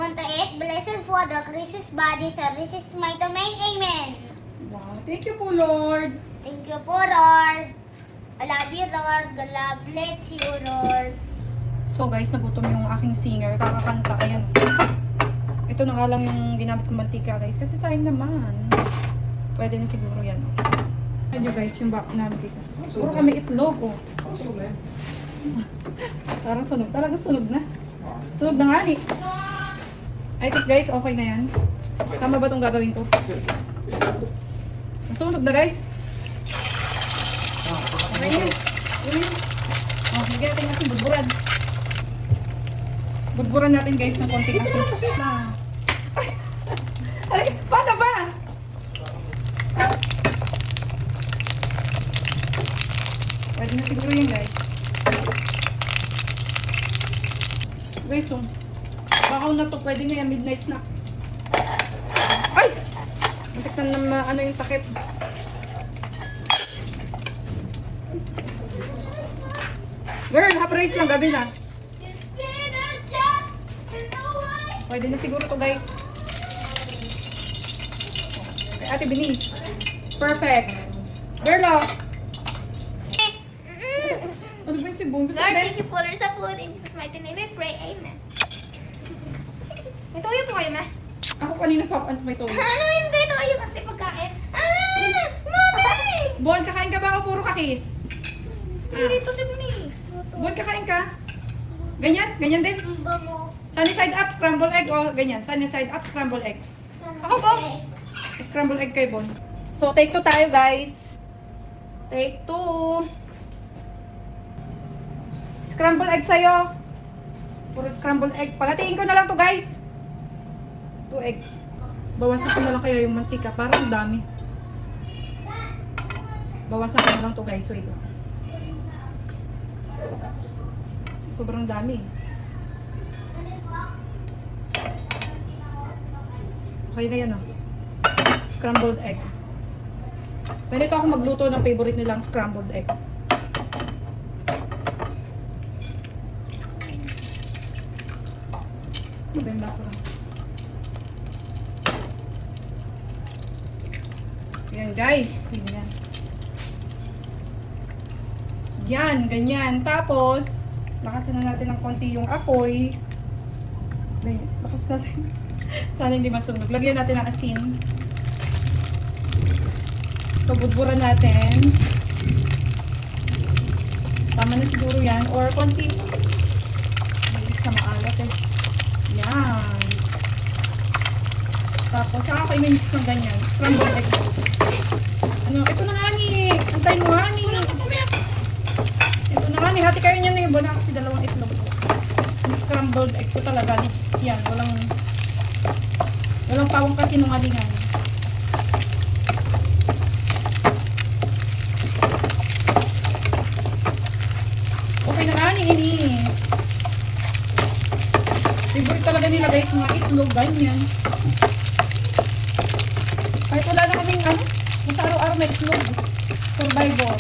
Santa Egg, blessed for the Christ's body, sa Christ's my domain. Amen. Wow, thank you po, Lord. Thank you po, Lord. I love you, Lord. God bless you, Lord. So guys, nagutom yung aking singer. Kakakanta. Ayan. Ito na nga lang yung ginamit kong mantika guys. Kasi sayang naman. Pwede na siguro yan. Ayan guys, yung bako namin dito. Puro kami itlog. Oh. Parang sunog. Talaga sunog na. Sunog na nga ni. I think guys, okay na yan. Tama ba itong gagawin ko? Sunog na guys. Okay na. Oh, bigyan natin natin budburan. Budburan natin guys ng konti kasi. Ay, paano ba? Pwede na siguro yun guys. Guys, so, bakaw na to. Pwede na yan, midnight snack. Ay! Mantik na ano yung sakit. Girl, half rice lang, gabi na. Pwede na siguro to guys. Kay Ate Binis. Perfect. Girl, oh. Ano ba yung sibong? Gusto Lord, din? thank you for the food. In Jesus' mighty name we pray. Amen. Ito yung po kayo, ma. Ako kanina pa ako may toyo. Ano hindi? Ito yung kasi pagkain. Mama! Bon, kakain ka ba o puro kakis? Dito si Mini. Bon, kakain ka? Ganyan? Ganyan din? Bango. Sunny side up, scramble egg o ganyan? Sunny side up, scramble egg. Ako po. Scramble egg kay Bon. So, take 2 tayo guys. Take 2. Scramble egg sa'yo. Puro scramble egg. Pagatiin ko na lang to guys. 2 eggs. Bawasan ko na lang kaya yung mantika. Parang dami. Bawasan ko na lang to guys. Wait lang. Sobrang dami. Okay na yan, oh. Scrambled egg. Ganito ako magluto ng favorite nilang scrambled egg. Ano ba yung lasa lang? Yan guys. Ganyan. Yan, ganyan. Tapos, lakasan na natin ng konti yung apoy. Ganyan, lakas natin. Sana hindi masunog. Lagyan natin ng asin. So, budburan natin. Tama na siguro yan. Or konti. May isa maalat eh. Yan. Tapos, saka kayo may mix ng ganyan. Scrambled egg. Ano, ito na nga ni. Antayin mo nga ni. Ito na nga ni. Hati kayo niyan na yung bona kasi dalawang itlog. Yung scrambled egg ko talaga. Yan, walang pawang kasi nungalingan. Okay na nga ni. Favorite talaga nila guys mga itlog, ganyan. Kahit wala na kaming ano, basta araw-araw may itlog. Survivor.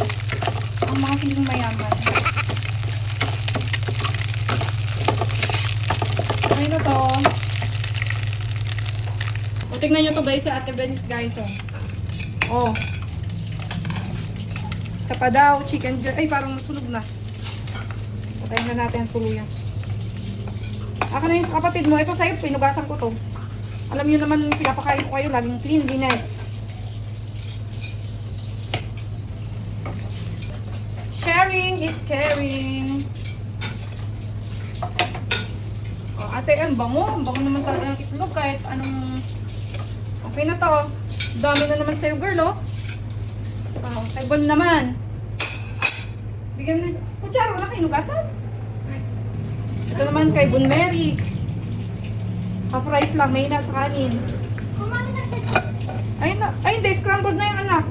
Ang mga siling mayaman. Okay na to. O, tignan nyo to guys sa Ate Ben's guys. Oh. Sa pa daw, chicken ay parang nasunog na. Patayin na natin ang tuluyan. Aka na yung sa kapatid mo. Ito sa'yo, pinugasan ko to. Alam niyo naman, pinapakain ko kayo, laging cleanliness. Sharing is caring. Oh, ate, ang bango. Ang bango naman talaga ng itlog kahit anong... Okay na to. Dami na naman sa'yo, girl, oh. Oh, kay Bon naman. Bigyan mo na... Kutsara, wala kayo nugasan? Ito naman kay Bon Mary. Half rice lang, may na sa kanin. Ayun na. Ay, hindi. Scrambled na yung anak.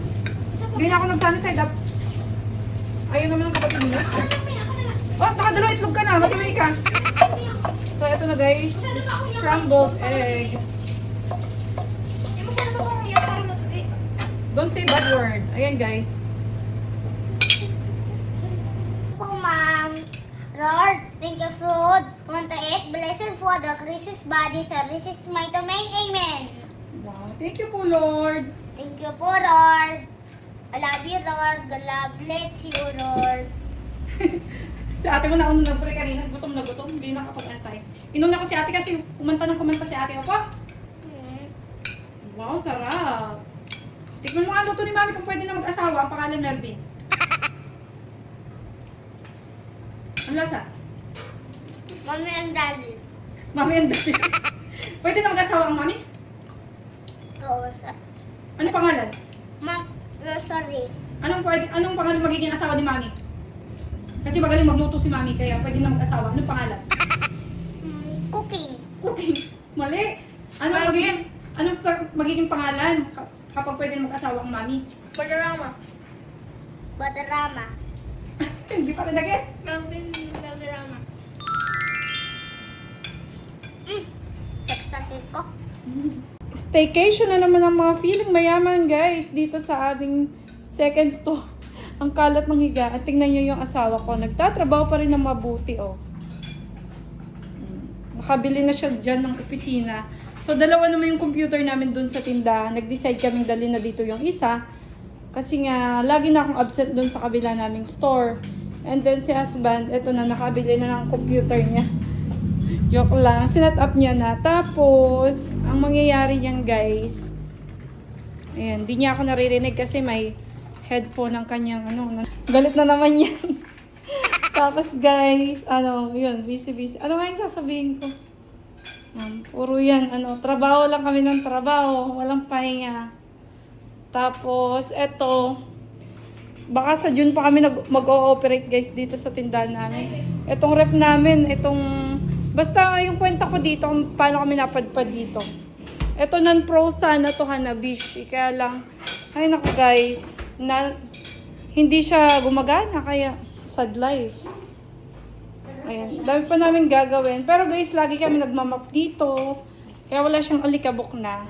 Hindi na ako nag-sunny side up. Ayun naman ang kapatid mo. Oh, nakadalawa itlog ka na. Matiway ka. So, ito na guys. Scrambled egg. Don't say bad word. Ayan guys. Po, ma'am. Lord, thank you, food. 1 to 8, blessed Father, Christ's body, sa Christ's mighty domain. Amen. Wow. Thank you po, Lord. Thank you po, Lord. I love you, Lord. God bless you, Lord. Si ate mo na nag-pray kanina. Gutom na gutom. Hindi nakapag-antay. Inuna ko si ate kasi kumanta si ate. Opo. Wow, sarap. Tikman mo nga luto ni Mami kung pwede na mag-asawa. Ang pangalan Melvin. Ang lasa? Mami and Daddy. Mami and Daddy. Pwede na mag-asawa ang Mami? Oo, sa... Ano pangalan? Sorry. Anong pangalan magiging asawa ni Mami? Kasi magaling magluto si Mami kaya pwede na mag-asawa. Anong pangalan? Cooking. Cooking. Mali. Anong magiging pangalan kapag pwede na mag-asawa ang Mami? Badarama. Badarama. Hindi pa rin na-guess. Melvin Badarama. Saksakin ko. Staycation na naman ang mga feeling mayaman guys dito sa aming second store. Ang kalat ng higa. At tingnan nyo yung asawa ko. Nagtatrabaho pa rin ng mabuti oh. Nakabili na siya dyan ng opisina. So dalawa naman yung computer namin dun sa tindahan. Nag-decide kaming dali na dito yung isa. Kasi nga lagi na akong absent dun sa kabila naming store. And then si husband, eto na nakabili na ng computer niya. Joke lang. Sinet up niya na. Tapos, ang mangyayari niyan guys, ayan, di niya ako naririnig kasi may headphone ng kanyang galit na naman yan. Tapos guys, yun, busy. Ano nga yung sasabihin ko? Puro yan, trabaho lang kami ng trabaho. Walang pahinga. Tapos, eto, baka sa June pa kami mag-o-operate guys dito sa tindahan namin. Etong rep namin, basta yung kwenta ko dito kung paano kami napadpad dito. Ito non-pro sana to Hanabishi. Kaya lang, ay naku guys, hindi siya gumagana kaya sad life. Ayan, dami pa namin gagawin. Pero guys, lagi kami nagmamap dito. Kaya wala siyang alikabok na.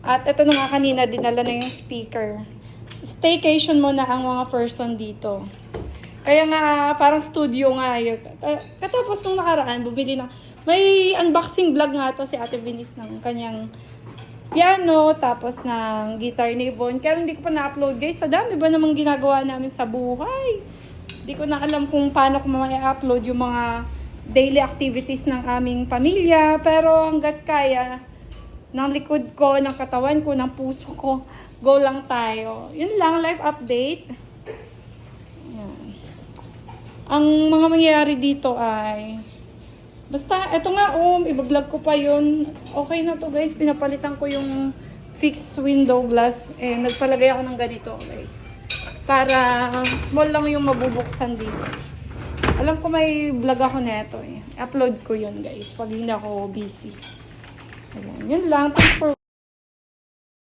At ito na nga kanina, dinala na yung speaker. Staycation muna ang mga person dito. Kaya nga, parang studio nga yun. Katapos nung nakaraan, bumili na. May unboxing vlog nga to si Ate Venice ng kanyang piano, tapos ng guitar ni Yvonne. Kaya hindi ko pa na-upload guys. Sa dami ba namang ginagawa namin sa buhay? Hindi ko na alam kung paano ko ma-upload yung mga daily activities ng aming pamilya. Pero hanggat kaya, ng likod ko, ng katawan ko, ng puso ko, go lang tayo. Yun lang, life update. Ang mga mangyayari dito ay basta, eto nga i-vlog ko pa yun. Okay na to guys, pinapalitan ko yung fixed window glass. Nagpalagay ako ng ganito guys. Para small lang yung mabubuksan dito. Alam ko may vlog ako neto Upload ko yun guys, pag hindi ako busy. Ayan, yun lang. Thanks for